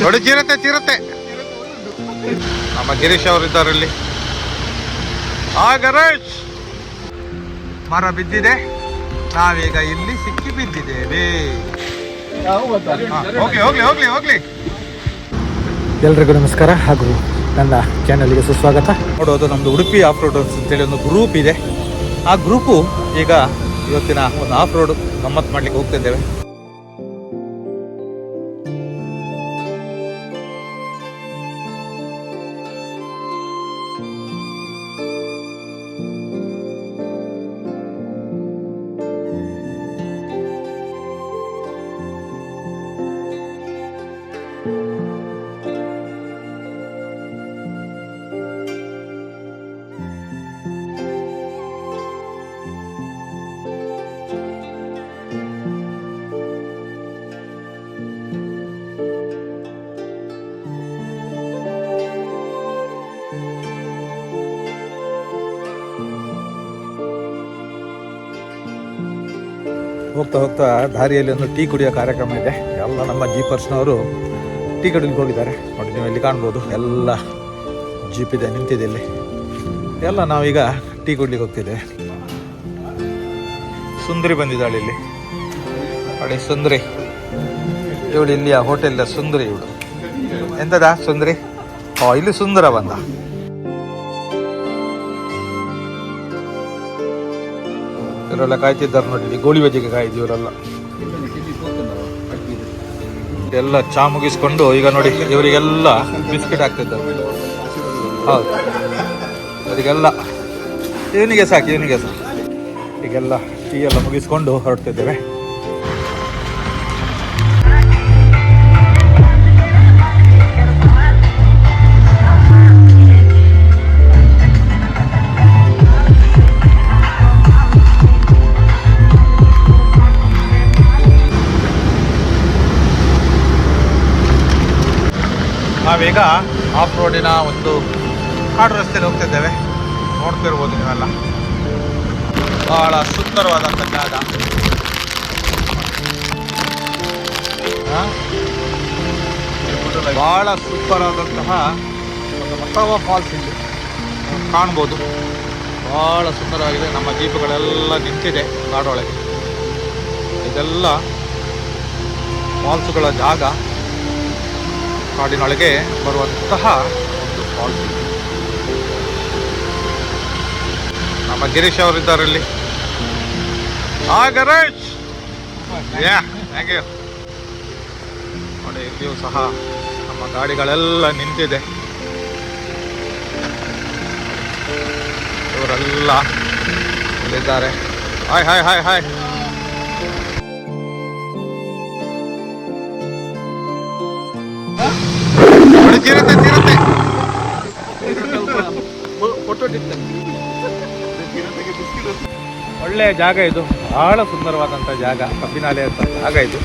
ನೋಡಿ ಚಿರತೆ ಚಿರತೆ. ನಮ್ಮ ಗಿರೀಶ್ ಅವರು ಇದ್ದಾರೆ ಇಲ್ಲಿ. ಗಣೇಶ್ ಮರ ಬಿದ್ದಿದೆ, ನಾವೀಗ ಇಲ್ಲಿ ಸಿಕ್ಕಿ ಬಿದ್ದಿದ್ದೇವೆ. ಹೋಗ್ಲಿ ಹೋಗ್ಲಿ ಹೋಗ್ಲಿ ಹೋಗ್ಲಿ. ಎಲ್ರಿಗೂ ನಮಸ್ಕಾರ ಹಾಗೂ ನನ್ನ ಚಾನಲ್ಗೆ ಸುಸ್ವಾಗತ. ನೋಡೋದು ನಮ್ಮದು ಉಡುಪಿ ಆಫ್ ರೋಡರ್ಸ್ ಅಂತೇಳಿ ಒಂದು ಗ್ರೂಪ್ ಇದೆ. ಆ ಗ್ರೂಪು ಈಗ ಇವತ್ತಿನ ಒಂದು ಆಫ್ ರೋಡ್ ಗಮ್ಮತ್ತು ಮಾಡ್ಲಿಕ್ಕೆ ಹೋಗ್ತಿದ್ದೇವೆ. ಹೋಗ್ತಾ ಹೋಗ್ತಾ ದಾರಿಯಲ್ಲಿ ಒಂದು ಟೀ ಕುಡಿಯೋ ಕಾರ್ಯಕ್ರಮ ಇದೆ. ಎಲ್ಲ ನಮ್ಮ ಜೀಪರ್ಸ್ನವರು ಟೀ ಕುಡಿಲಿಕ್ಕೆ ಹೋಗಿದ್ದಾರೆ. ನೋಡಿ ನೀವು ಇಲ್ಲಿ ಕಾಣ್ಬೋದು, ಎಲ್ಲ ಜೀಪ್ ಇದೆ ನಿಂತಿದೆ ಇಲ್ಲಿ. ಎಲ್ಲ ನಾವೀಗ ಟೀ ಕುಡ್ಲಿಕ್ಕೆ ಹೋಗ್ತಿದ್ದೇವೆ. ಸುಂದರಿ ಬಂದಿದ್ದಾಳೆ ಇಲ್ಲಿ ನೋಡಿ. ಸುಂದರಿ ಇವಳು ಇಲ್ಲಿಯ ಹೋಟೆಲ್ ಸುಂದರಿ. ಇವಳು ಎಂತದ ಸುಂದರಿ? ಇಲ್ಲಿ ಸುಂದರ ಬಂದ. ಇವರೆಲ್ಲ ಕಾಯ್ತಿದ್ದಾರೆ ನೋಡಿ, ಇಲ್ಲಿ ಗೋಳಿ ಬಜ್ಜಿಗೆ ಕಾಯ್ದು ಇವರೆಲ್ಲ. ಎಲ್ಲ ಚಾ ಮುಗಿಸ್ಕೊಂಡು ಈಗ ನೋಡಿ ಇವರಿಗೆಲ್ಲ ಬಿಸ್ಕೆಟ್ ಹಾಕ್ತಿದ್ದಾರೆ. ಹೌದು, ಇವರಿಗೆಲ್ಲ ಇವನಿಗೆ ಸಾಕು ಈಗೆಲ್ಲ ಟೀ ಎಲ್ಲ ಮುಗಿಸ್ಕೊಂಡು ಹೊರಡ್ತಿದ್ದೇವೆ. ನಾವೀಗ ಆಫ್ ರೋಡಿನ ಒಂದು ಕಾಡು ರಸ್ತೆಯಲ್ಲಿ ಹೋಗ್ತಿದ್ದೇವೆ. ನೋಡ್ತಿರ್ಬೋದು ನೀವೆಲ್ಲ, ಬಹಳ ಸುಂದರವಾದಂಥ ಜಾಗ. ಬಹಳ ಸೂಪರ್ ಆದಂತಹ ಒಂದು ಮತ್ತವ ಫಾಲ್ಸ್ ಇಲ್ಲಿ ಕಾಣ್ಬೋದು. ಬಹಳ ಸುಂದರವಾಗಿದೆ. ನಮ್ಮ ಜೀಪುಗಳೆಲ್ಲ ನಿಂತಿದೆ ಕಾಡೊಳಗೆ. ಇದೆಲ್ಲ ಫಾಲ್ಸ್ಗಳ ಜಾಗ. ಕಾಡಿನೊಳಗೆ ಬರುವಂತಹ ಒಂದು ಫಾಲ್ಸ್. ನಮ್ಮ ಗಿರೀಶ್ ಅವರು ಇದ್ದಾರೆ ಇಲ್ಲಿ. Ganesh thank you. ನೋಡಿ ಇಲ್ಲಿಯೂ ಸಹ ನಮ್ಮ ಗಾಡಿಗಳೆಲ್ಲ ನಿಂತಿದೆ. ಇವರೆಲ್ಲ ಇಲ್ಲಿದ್ದಾರೆ. Hi hi hi hi. ಚಿರತೆ ಚಿರತೆ. ಒಳ್ಳೆಯ ಜಾಗ ಇದು, ಬಹಳ ಸುಂದರವಾದಂಥ ಜಾಗ, ಕಬ್ಬಿನಾಲೆ ಅಂತ ಜಾಗ ಇದು.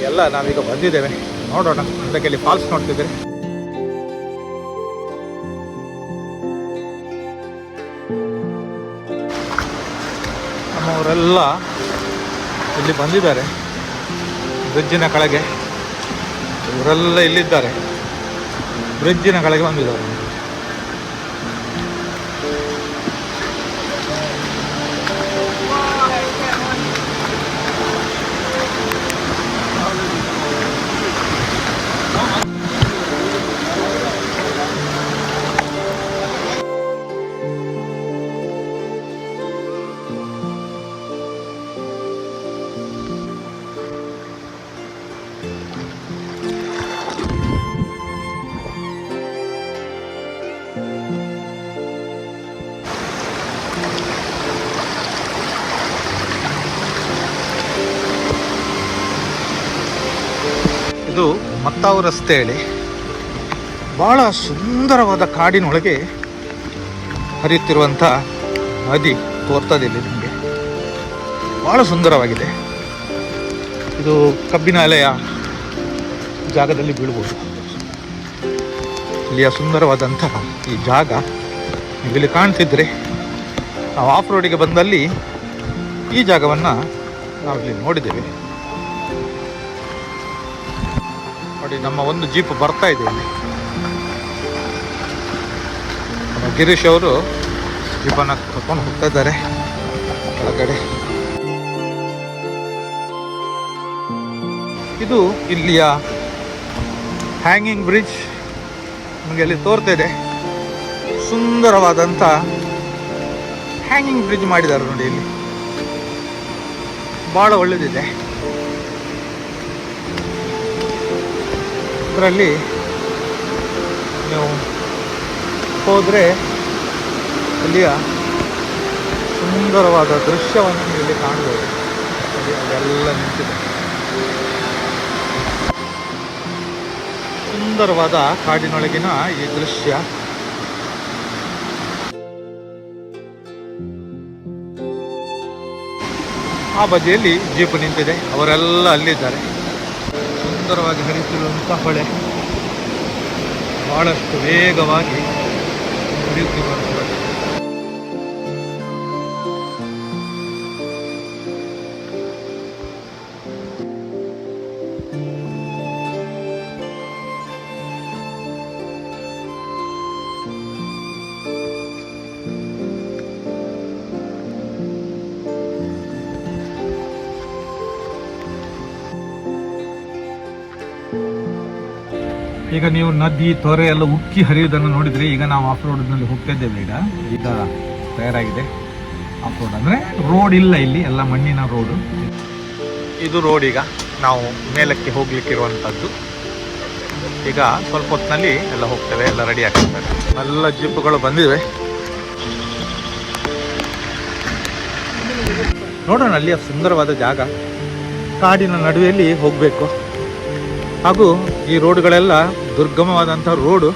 ಎಲ್ಲ ನಾವೀಗ ಬಂದಿದ್ದೇವೆ. ನೋಡೋಣ ಅದಕ್ಕೆ ಇಲ್ಲಿ ಫಾಲ್ಸ್ ನೋಡ್ತಿದ್ದೀರಿ. ನಮ್ಮವರೆಲ್ಲ ಇಲ್ಲಿ ಬಂದಿದ್ದಾರೆ ಬ್ರಿಡ್ಜಿನ ಕೆಳಗೆ. ಇವರೆಲ್ಲ ಇಲ್ಲಿದ್ದಾರೆ, ಬ್ರಿಡ್ಜಿನ ಕೆಳಗೆ ಬಂದಿದ್ದಾರೆ. ಇದು ಮತ್ತಾವು ರಸ್ತೆ ಹೇಳಿ ಬಹಳ ಸುಂದರವಾದ ಕಾಡಿನೊಳಗೆ ಹರಿಯುತ್ತಿರುವಂಥ ನದಿ ತೋರ್ತದೆ ಇಲ್ಲಿ ನಿಮಗೆ. ಬಹಳ ಸುಂದರವಾಗಿದೆ. ಇದು ಕಬ್ಬಿನಾಲೆಯ ಜಾಗದಲ್ಲಿ ಬೀಳ್ಬೋದು. ಇಲ್ಲಿಯ ಸುಂದರವಾದಂತಹ ಈ ಜಾಗ ನೀವಿಲ್ಲಿ ಕಾಣ್ತಿದ್ರೆ, ನಾವು ಆಫ್ ರೋಡಿಗೆ ಬಂದಲ್ಲಿ ಈ ಜಾಗವನ್ನು ನಾವಿಲ್ಲಿ ನೋಡಿದ್ದೇವೆ. ನೋಡಿ ನಮ್ಮ ಒಂದು ಜೀಪ್ ಬರ್ತಾ ಇದೆ ಇಲ್ಲಿ. ನಮ್ಮ ಗಿರೀಶ್ ಅವರು ಜೀಪನ್ನು ಕರ್ಕೊಂಡು ಹೋಗ್ತಾ ಇದ್ದಾರೆ ಕೆಳಗಡೆ. ಇದು ಇಲ್ಲಿಯ ಹ್ಯಾಂಗಿಂಗ್ ಬ್ರಿಡ್ಜ್ ನಮಗೆ ಅಲ್ಲಿ ತೋರ್ತಾ ಇದೆ. ಸುಂದರವಾದಂಥ ಹ್ಯಾಂಗಿಂಗ್ ಬ್ರಿಡ್ಜ್ ಮಾಡಿದ್ದಾರೆ ನೋಡಿ ಇಲ್ಲಿ, ಭಾಳ ಒಳ್ಳೆಯದಿದೆ. ಇದರಲ್ಲಿ ನೀವು ಹೋದರೆ ಅಲ್ಲಿಯ ಸುಂದರವಾದ ದೃಶ್ಯವನ್ನು ನೀವು ಇಲ್ಲಿ ಕಾಣ್ಬೋದು. ಅದೆಲ್ಲ ನಿಂತಿದೆ. ಸುಂದರವಾದ ಕಾಡಿನೊಳಗಿನ ಈ ದೃಶ್ಯ. ಆ ಬದಿಯಲ್ಲಿ ಜೀಪ್ ನಿಂತಿದೆ, ಅವರೆಲ್ಲ ಅಲ್ಲಿದ್ದಾರೆ. ಸುಂದರವಾಗಿ ಹರಿಯುತ್ತಿರುವಂಥ ಹೊಳೆ ಬಹಳಷ್ಟು ವೇಗವಾಗಿ ಹರಿಯುತ್ತಿರುವಂಥದ್ದು. ಈಗ ನೀವು ನದಿ ತೊರೆ ಎಲ್ಲ ಉಕ್ಕಿ ಹರಿಯುವುದನ್ನು ನೋಡಿದ್ರೆ, ಈಗ ನಾವು ಆಫ್ ರೋಡ್ನಲ್ಲಿ ಹೋಗ್ತಾ ಇದ್ದೇವೆ. ಈಗ ತಯಾರಾಗಿದೆ ಆಫ್ ರೋಡ್. ಅಂದರೆ ರೋಡ್ ಇಲ್ಲ ಇಲ್ಲಿ, ಎಲ್ಲ ಮಣ್ಣಿನ ರೋಡು. ಇದು ರೋಡ್. ಈಗ ನಾವು ಮೇಲಕ್ಕೆ ಹೋಗ್ಲಿಕ್ಕೆ ಇರುವಂಥದ್ದು. ಈಗ ಸ್ವಲ್ಪ ಹೊತ್ತಿನಲ್ಲಿ ಎಲ್ಲ ಹೋಗ್ತೇವೆ, ಎಲ್ಲ ರೆಡಿ ಆಗ್ತದೆ. ಎಲ್ಲ ಜೀಪುಗಳು ಬಂದಿವೆ. ನೋಡೋಣ, ಅಲ್ಲಿಯ ಸುಂದರವಾದ ಜಾಗ. ಕಾಡಿನ ನಡುವೆಯಲ್ಲಿ ಹೋಗಬೇಕು. ಹಾಗೂ ಈ ರೋಡ್ಗಳೆಲ್ಲ ದುರ್ಗಮವಾದಂಥ ರೋಡು.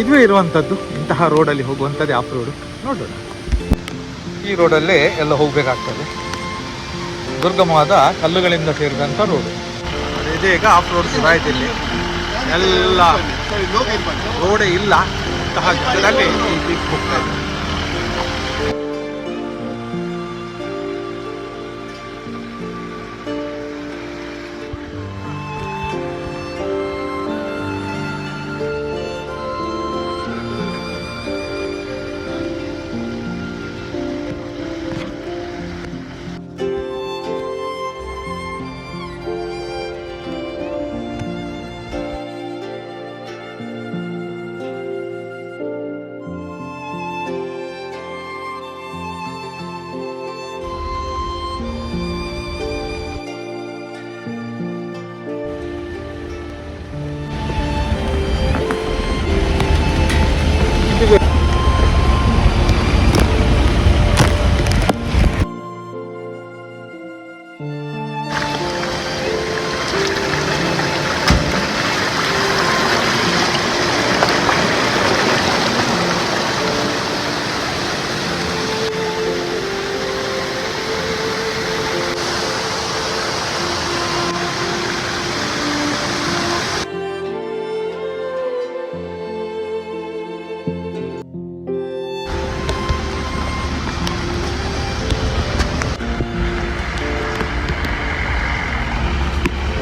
ಇದುವೇ ಇರುವಂಥದ್ದು. ಇಂತಹ ರೋಡಲ್ಲಿ ಹೋಗುವಂಥದ್ದೇ ಆಫ್ ರೋಡು. ನೋಡೋಣ, ಈ ರೋಡಲ್ಲೇ ಎಲ್ಲ ಹೋಗಬೇಕಾಗ್ತದೆ. ದುರ್ಗಮವಾದ ಕಲ್ಲುಗಳಿಂದ ಸೇರಿದಂಥ ರೋಡು. ಇದೇ ಈಗ ಆಫ್ ರೋಡ್ ಶುರುವಾಯಿತು. ಇಲ್ಲಿ ಎಲ್ಲ ರೋಡೇ ಇಲ್ಲ. ಇಂತಹ ಜಾಗದಲ್ಲಿ ಈ ಜೀಪ್ ಹೋಗ್ತಾ ಇದೆ.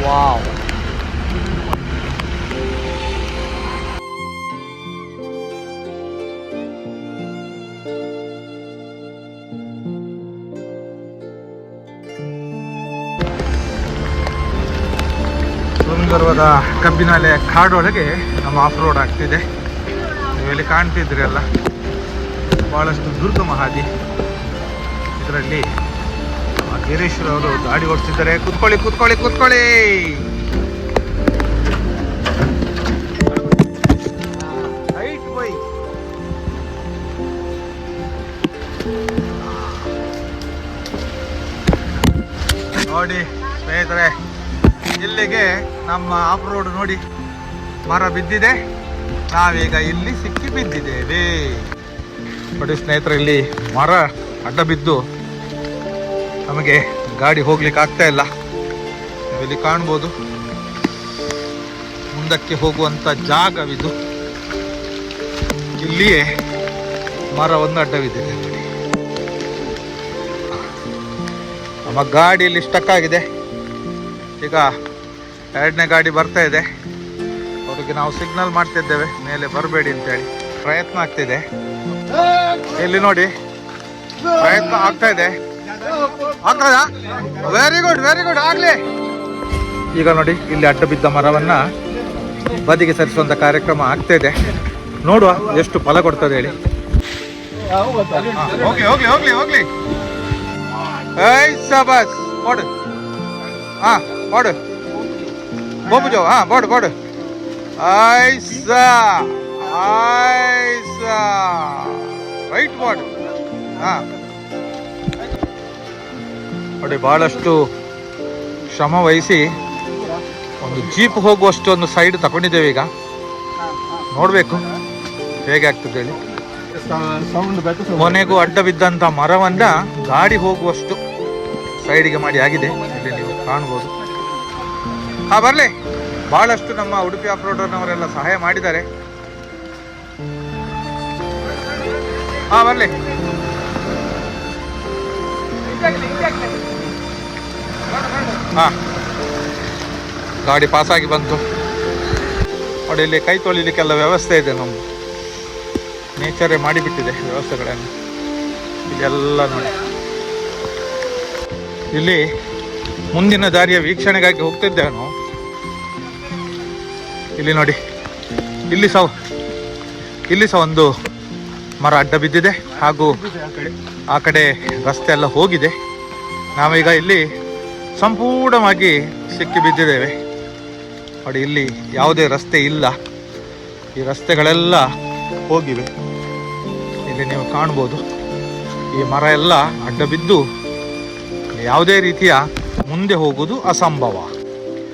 ವಾವ್, ಸುಂದರವಾದ ಕಬ್ಬಿನಾಲೆ ಕಾಡೊಳಗೆ ನಮ್ಮ ಆಫ್ ರೋಡ್ ಆಗ್ತಿದೆ. ನೀವೆಲ್ಲಿ ಕಾಣ್ತಿದ್ರಿ ಅಲ್ಲ, ಬಹಳಷ್ಟು ದುರ್ಗಮ ಹಾದಿ. ಇದರಲ್ಲಿ ಗಿರೀಶ್ವರವರು ಗಾಡಿ ಓಡಿಸ್ತಿದ್ದಾರೆ. ಕೂತ್ಕೊಳ್ಳಿ ಕೂತ್ಕೊಳ್ಳಿ ಕೂತ್ಕೊಳ್ಳಿ. ನೋಡಿ ಸ್ನೇಹಿತರೆ, ಇಲ್ಲಿಗೆ ನಮ್ಮ ಆಫ್ ರೋಡ್ ನೋಡಿ ಮರ ಬಿದ್ದಿದೆ. ನಾವೀಗ ಇಲ್ಲಿ ಸಿಕ್ಕಿ ಬಿದ್ದಿದ್ದೇವೆ ನೋಡಿ ಸ್ನೇಹಿತರೆ. ಇಲ್ಲಿ ಮರ ಅಡ್ಡ ಬಿದ್ದು ನಮಗೆ ಗಾಡಿ ಹೋಗ್ಲಿಕ್ಕೆ ಆಗ್ತಾ ಇಲ್ಲ. ನೀವಿಲ್ಲಿ ಕಾಣ್ಬೋದು, ಮುಂದಕ್ಕೆ ಹೋಗುವಂತ ಜಾಗವಿದು. ಇಲ್ಲಿಯೇ ಮರ ಒಂದು ಅಡ್ಡವಿದೆ. ನಮ್ಮ ಗಾಡಿಯಲ್ಲಿ ಸ್ಟಕ್ ಆಗಿದೆ. ಈಗ ಎರಡನೇ ಗಾಡಿ ಬರ್ತಾ ಇದೆ. ಅವರಿಗೆ ನಾವು ಸಿಗ್ನಲ್ ಮಾಡ್ತಿದ್ದೇವೆ ಮೇಲೆ ಬರಬೇಡಿ ಅಂತೇಳಿ. ಪ್ರಯತ್ನ ಆಗ್ತಿದೆ, ಇಲ್ಲಿ ನೋಡಿ ಪ್ರಯತ್ನ ಆಗ್ತಾ ಇದೆ. ಆಗ್ತದಾ? ವೆರಿ ಗುಡ್ ಆಗ್ಲಿ. ಈಗ ನೋಡಿ ಇಲ್ಲಿ ಅಡ್ಡ ಬಿದ್ದ ಮರವನ್ನ ಬದಿಗೆ ಸರಿಸುವಂತ ಕಾರ್ಯಕ್ರಮ ಆಗ್ತಾ ಇದೆ. ನೋಡುವ ಎಷ್ಟು ಫಲ ಕೊಡ್ತದೆ ಹೇಳಿ. ಹೋಗ್ಲಿ ಸಬಾಸ್ ಬೋಡು. ಬೋಡು ಬೋಬುಜೋ. ಬೋಡು ರೈಟ್ ಬೋರ್ಡ್. ನೋಡಿ ಬಹಳಷ್ಟು ಶ್ರಮ ವಹಿಸಿ ಒಂದು ಜೀಪ್ ಹೋಗುವಷ್ಟು ಒಂದು ಸೈಡ್ ತಗೊಂಡಿದ್ದೇವೆ. ಈಗ ನೋಡ್ಬೇಕು ಹೇಗೆ ಆಗ್ತದೆ ಹೇಳಿ. ಕೊನೆಗೂ ಅಡ್ಡ ಬಿದ್ದಂತ ಮರವನ್ನ ಗಾಡಿ ಹೋಗುವಷ್ಟು ಸೈಡಿಗೆ ಮಾಡಿ ಆಗಿದೆ, ಇಲ್ಲಿ ನೀವು ಕಾಣ್ಬೋದು. ಬರ್ಲಿ, ಬಹಳಷ್ಟು ನಮ್ಮ ಉಡುಪಿ ಆಫ್ ರೋಡರ್ನವರೆಲ್ಲ ಸಹಾಯ ಮಾಡಿದ್ದಾರೆ. ಬರ್ಲಿ. ಗಾಡಿ ಪಾಸಾಗಿ ಬಂತು ನೋಡಿ. ಇಲ್ಲಿ ಕೈ ತೊಳಿಲಿಕ್ಕೆಲ್ಲ ವ್ಯವಸ್ಥೆ ಇದೆ, ನಮ್ದು ನೇಚರೇ ಮಾಡಿಬಿಟ್ಟಿದೆ ವ್ಯವಸ್ಥೆಗಳನ್ನು. ಇದೆಲ್ಲ ನೋಡಿ, ಇಲ್ಲಿ ಮುಂದಿನ ದಾರಿಯ ವೀಕ್ಷಣೆಗಾಗಿ ಹೋಗ್ತಿದ್ದೇವೆ ನಾವು. ಇಲ್ಲಿ ನೋಡಿ, ಇಲ್ಲಿ ಸಹ ಒಂದು ಮರ ಅಡ್ಡ ಬಿದ್ದಿದೆ, ಹಾಗೂ ಆ ಕಡೆ ರಸ್ತೆ ಎಲ್ಲ ಹೋಗಿದೆ. ನಾವೀಗ ಇಲ್ಲಿ ಸಂಪೂರ್ಣವಾಗಿ ಸಿಕ್ಕಿ ಬಿದ್ದಿದ್ದೇವೆ ನೋಡಿ. ಇಲ್ಲಿ ಯಾವುದೇ ರಸ್ತೆ ಇಲ್ಲ, ಈ ರಸ್ತೆಗಳೆಲ್ಲ ಹೋಗಿವೆ. ಇಲ್ಲಿ ನೀವು ಕಾಣ್ಬೋದು, ಈ ಮರ ಎಲ್ಲ ಅಡ್ಡ ಬಿದ್ದು ಯಾವುದೇ ರೀತಿಯ ಮುಂದೆ ಹೋಗುವುದು ಅಸಂಭವ.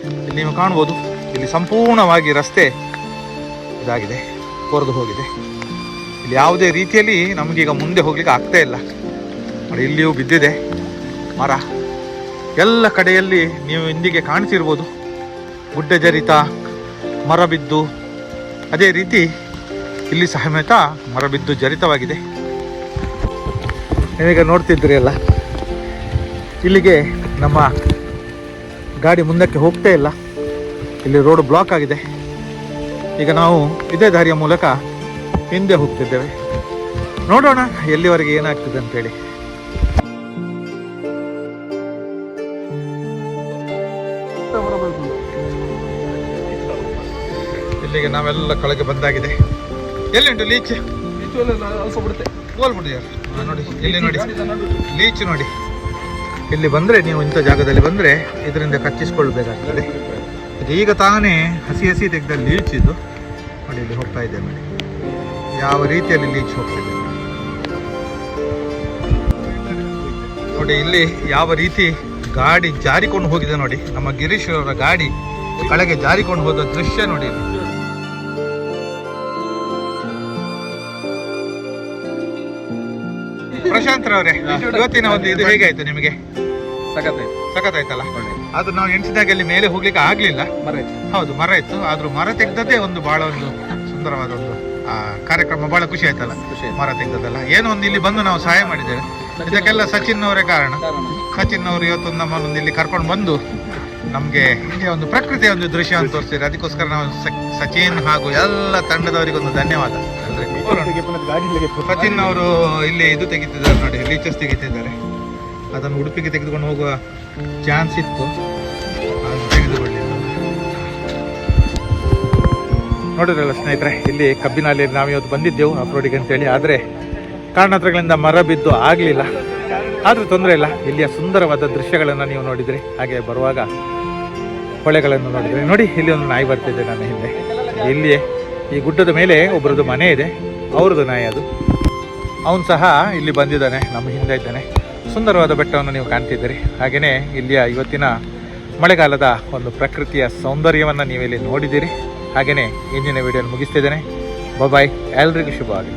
ಇಲ್ಲಿ ನೀವು ಕಾಣ್ಬೋದು, ಇಲ್ಲಿ ಸಂಪೂರ್ಣವಾಗಿ ರಸ್ತೆ ಇದಾಗಿದೆ, ಕೊರೆದು ಹೋಗಿದೆ. ಇಲ್ಲಿ ಯಾವುದೇ ರೀತಿಯಲ್ಲಿ ನಮಗೀಗ ಮುಂದೆ ಹೋಗ್ಲಿಕ್ಕೆ ಆಗ್ತಾ ಇಲ್ಲ ನೋಡಿ. ಇಲ್ಲಿಯೂ ಬಿದ್ದಿದೆ ಮರ, ಎಲ್ಲ ಕಡೆಯಲ್ಲಿ ನೀವು ಇಂದಿಗೆ ಕಾಣಿಸಿರ್ಬೋದು ಗುಡ್ಡ ಜರಿತ ಮರ ಬಿದ್ದು. ಅದೇ ರೀತಿ ಇಲ್ಲಿ ಸಮೇತ ಮರ ಬಿದ್ದು ಜರಿತವಾಗಿದೆ. ನೀವೀಗ ನೋಡ್ತಿದ್ರಿ ಅಲ್ಲ, ಇಲ್ಲಿಗೆ ನಮ್ಮ ಗಾಡಿ ಮುಂದಕ್ಕೆ ಹೋಗ್ತಾ ಇಲ್ಲ, ಇಲ್ಲಿ ರೋಡ್ ಬ್ಲಾಕ್ ಆಗಿದೆ. ಈಗ ನಾವು ಇದೇ ದಾರಿಯ ಮೂಲಕ ಹಿಂದೆ ಹೋಗ್ತಿದ್ದೇವೆ. ನೋಡೋಣ ಎಲ್ಲಿವರೆಗೆ ಏನಾಗ್ತದೆ ಅಂತೇಳಿ. ಇಲ್ಲಿಗೆ ನಾವೆಲ್ಲ ಕೆಳಗೆ ಬಂದಾಗಿದೆ. ಎಲ್ಲಿ ಉಂಟು ಲೀಚ್? ನೋಡಿ ಇಲ್ಲಿ ನೋಡಿ ಲೀಚ್ ನೋಡಿ. ಇಲ್ಲಿ ಬಂದರೆ ನೀವು ಇಂಥ ಜಾಗದಲ್ಲಿ ಬಂದರೆ ಇದರಿಂದ ಕಚ್ಚಿಸ್ಕೊಳ್ಬೇಕಾಗ್ತದೆ. ಇದೀಗ ತಾನೇ ಹಸಿ ತೆಗೆದ ಲೀಚ್ ಇದು ನೋಡಿ. ಇಲ್ಲಿ ಹೋಗ್ತಾ ಇದೆ ನೋಡಿ, ಯಾವ ರೀತಿಯಲ್ಲಿ ಲೀಚ್ ಹೋಗ್ತಿದೆ ನೋಡಿ. ಇಲ್ಲಿ ಯಾವ ರೀತಿ ಗಾಡಿ ಜಾರಿಕೊಂಡು ಹೋಗಿದೆ ನೋಡಿ. ನಮ್ಮ ಗಿರೀಶ್ ಅವರ ಗಾಡಿ ಕೆಳಗೆ ಜಾರಿಕೊಂಡು ಹೋದ ದೃಶ್ಯ ನೋಡಿ. ಪ್ರಶಾಂತ್ ಅವರೇ, ಇವತ್ತಿನ ಒಂದು ಇದು ಹೇಗಾಯ್ತು ನಿಮಗೆ? ಸಖತ್ತಾಯ್ತಲ್ಲ. ಅದು ನಾವು ಎಣಿಸಿದಾಗ ಅಲ್ಲಿ ಮೇಲೆ ಹೋಗ್ಲಿಕ್ಕೆ ಆಗ್ಲಿಲ್ಲ. ಹೌದು, ಮರ ಇತ್ತು. ಆದ್ರೂ ಮರ ತೆಗ್ದದ್ದೇ ಒಂದು ಬಹಳ ಒಂದು ಸುಂದರವಾದ ಒಂದು ಕಾರ್ಯಕ್ರಮ. ಬಹಳ ಖುಷಿ ಆಯ್ತಲ್ಲ ಮರ ತೆಗ್ದದ್ದಲ್ಲ. ಏನೋ ಒಂದು ಇಲ್ಲಿ ಬಂದು ನಾವು ಸಹಾಯ ಮಾಡಿದ್ದೇವೆ. ಇದಕ್ಕೆಲ್ಲ ಸಚಿನ್ ಅವರೇ ಕಾರಣ. ಸಚಿನ್ ಅವರು ಇವತ್ತು ನಮ್ಮನ್ನು ಇಲ್ಲಿ ಕರ್ಕೊಂಡು ಬಂದು ನಮ್ಗೆ ಇಲ್ಲಿ ಒಂದು ಪ್ರಕೃತಿಯ ಒಂದು ದೃಶ್ಯವನ್ನು ತೋರಿಸ್ತೀರಿ. ಅದಕ್ಕೋಸ್ಕರ ನಾವು ಸಚಿನ್ ಹಾಗೂ ಎಲ್ಲ ತಂಡದವರಿಗೊಂದು ಧನ್ಯವಾದ. ಸಚಿನ್ ಅವರು ಇಲ್ಲಿ ಇದು ತೆಗಿತಿದ್ದಾರೆ ನೋಡಿ, ಲೀಚಸ್ ತೆಗಿತಿದ್ದಾರೆ. ಅದನ್ನು ಉಡುಪಿಗೆ ತೆಗೆದುಕೊಂಡು ಹೋಗುವ ಚಾನ್ಸ್ ಇತ್ತು, ತೆಗೆದುಕೊಳ್ಳಿ. ನೋಡಿದ್ರಲ್ಲ ಸ್ನೇಹಿತರೆ, ಇಲ್ಲಿ ಕಬ್ಬಿನಲ್ಲಿ ನಾವು ಇವತ್ತು ಬಂದಿದ್ದೆವು ಅಪ್ರೋಡಿಗೆ ಅಂತೇಳಿ. ಆದರೆ ಕಾರಣಾಂತರಗಳಿಂದ ಮರ ಬಿದ್ದು ಆಗಲಿಲ್ಲ. ಆದರೂ ತೊಂದರೆ ಇಲ್ಲ, ಇಲ್ಲಿಯ ಸುಂದರವಾದ ದೃಶ್ಯಗಳನ್ನು ನೀವು ನೋಡಿದ್ರಿ. ಹಾಗೆ ಬರುವಾಗ ಹೊಳೆಗಳನ್ನು ನೋಡಿದ್ರಿ. ನೋಡಿ, ಇಲ್ಲಿ ಒಂದು ನಾಯಿ ಬರ್ತಿದೆ ನನ್ನ ಹಿಂದೆ. ಇಲ್ಲಿಯೇ ಈ ಗುಡ್ಡದ ಮೇಲೆ ಒಬ್ಬರದ್ದು ಮನೆ ಇದೆ, ಅವ್ರದ್ದು ನಾಯಿ ಅದು. ಅವನು ಸಹ ಇಲ್ಲಿ ಬಂದಿದ್ದಾನೆ, ನಮ್ಮ ಹಿಂದೆ ಇದ್ದಾನೆ. ಸುಂದರವಾದ ಬೆಟ್ಟವನ್ನು ನೀವು ಕಾಣ್ತಿದ್ದೀರಿ. ಹಾಗೆಯೇ ಇಲ್ಲಿಯ ಇವತ್ತಿನ ಮಳೆಗಾಲದ ಒಂದು ಪ್ರಕೃತಿಯ ಸೌಂದರ್ಯವನ್ನು ನೀವಿಲ್ಲಿ ನೋಡಿದ್ದೀರಿ. ಹಾಗೆಯೇ ಇಂದಿನ ವಿಡಿಯೋನ ಮುಗಿಸ್ತಿದ್ದೇನೆ. ಬಾಯ್, ಎಲ್ರಿಗೂ ಶುಭ ಆಗಲಿ.